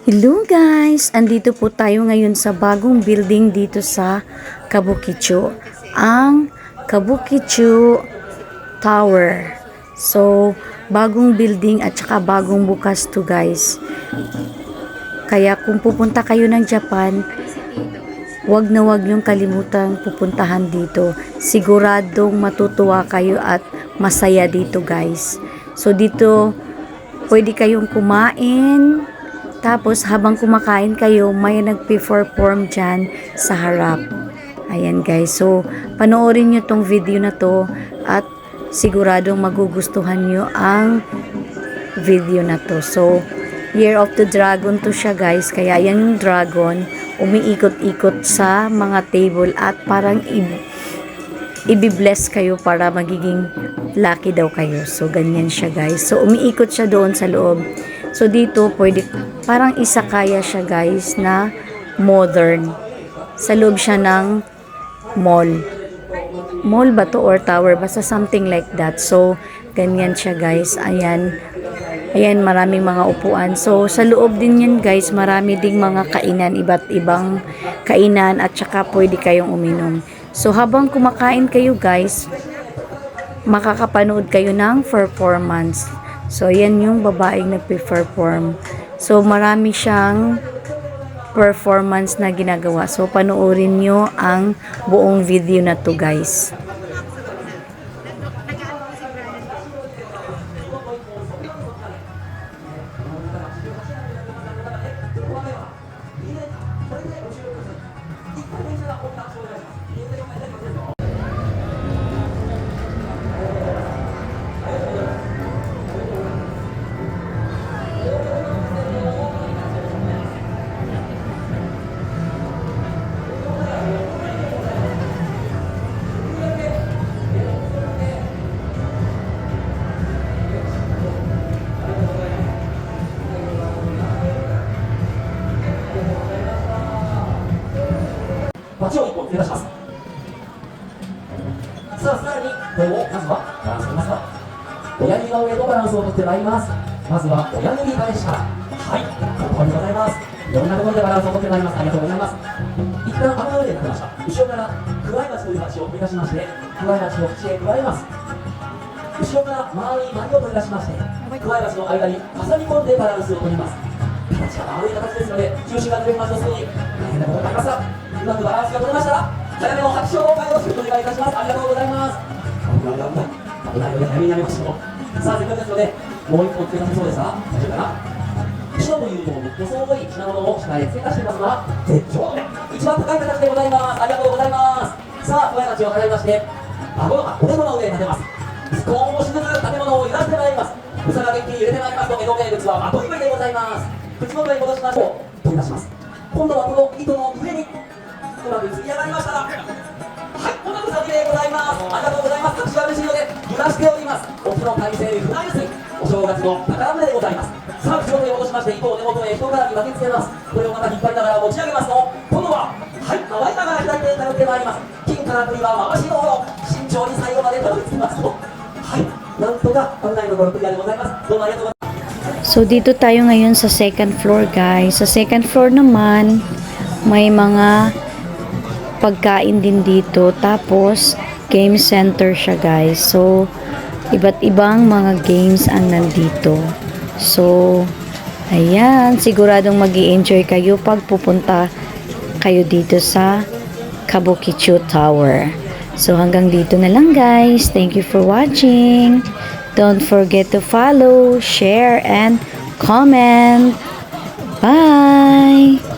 Hello guys! Andito po tayo ngayon sa bagong building dito sa Kabukicho. Ang Kabukicho Tower. So, bagong building at saka bagong bukas to guys. Kaya kung pupunta kayo ng Japan, wag na wag niyong kalimutang pupuntahan dito. Siguradong matutuwa kayo at masaya dito guys. So, dito pwede kayong kumain. Tapos, habang kumakain kayo, may nagpe-perform dyan sa harap. Ayan guys. So, panoorin nyo tong video na to at siguradong magugustuhan nyo ang video na to. So, Year of the Dragon to siya guys. Kaya yan yung dragon, umiikot-ikot sa mga table at parang i-bless kayo para magiging lucky daw kayo. So, ganyan siya guys. So, umiikot siya doon sa loob. So, dito, pwede, parang isakaya siya guys na modern. Sa loob siya ng mall. Mall ba to or tower? Basta something like that. So, ganyan siya guys. Ayan. Ayan, maraming mga upuan. So, sa loob din yan guys, marami ding mga kainan, iba't ibang kainan at saka pwede kayong uminom. So, habang kumakain kayo guys, makakapanood kayo ng performance. So, yan yung babaeng nagpe-perform. So, marami siyang performance na ginagawa. So, panoorin nyo ang buong video na to guys.街を一本目指します。さあ、さらにこれをまずはバランスを取りますか。親指の上とバランスを取ってまいります。まずは親指返しから。はい、ここにございます。いろんなところでバランスを取ってまいります。ありがとうございます。一旦頭の上で立てました。後ろからくわい町という町を取り出しまして、くわい町を口へ加えます。後ろから丸い丸を取り出しまして、くわい町の間に挟み込んでバランスを取ります。形が丸い形ですので、重心がずれますとすぐに大変なことになりますが、うまくバランスが取れましたら、早めの拍手をよろしくお願いいたします。ありがとうございます。危ないので早めにやめましょう。さあ、せっかくですので、もう一本つけさせそうですが、大丈夫かな。後ろというと、予想通り品物を下へ付け足していますのは、絶頂で一番高い形でございます。ありがとうございます。さあ、小屋町を払いまして、おでこの上に立てます。少しずつ食べ物を揺らしてまいります。うさが元気に揺れてまいりますと、江戸名物はまといぶりでございます。口元に戻しましょう。取り出します。今度はこの糸の上にうまく積み上がりましたら、はい、おまく先でございます。ありがとうございます。私は嬉しいので揺らしております。沖の海鮮船ゆすい、お正月の宝船でございます。さあ、口元に戻しまして、糸を根元へ人からに巻きつけます。これをまた引っ張りながら持ち上げますと、今度ははい、回りながら左手へ頼ってまいります。金から栗は回しの方、慎重に最後までたどり着きますと、はい、なんとか危ないところクリアでございます。どうもありがとうございます。So, dito tayo ngayon sa second floor guys. Sa second floor naman, may mga pagkain din dito. Tapos, game center siya guys. So, iba't ibang mga games ang nandito. So, ayan. Siguradong mag-i-enjoy kayo pag pupunta kayo dito sa Kabukicho Tower. So, hanggang dito na lang guys. Thank you for watching. Don't forget to follow, share, and comment. Bye!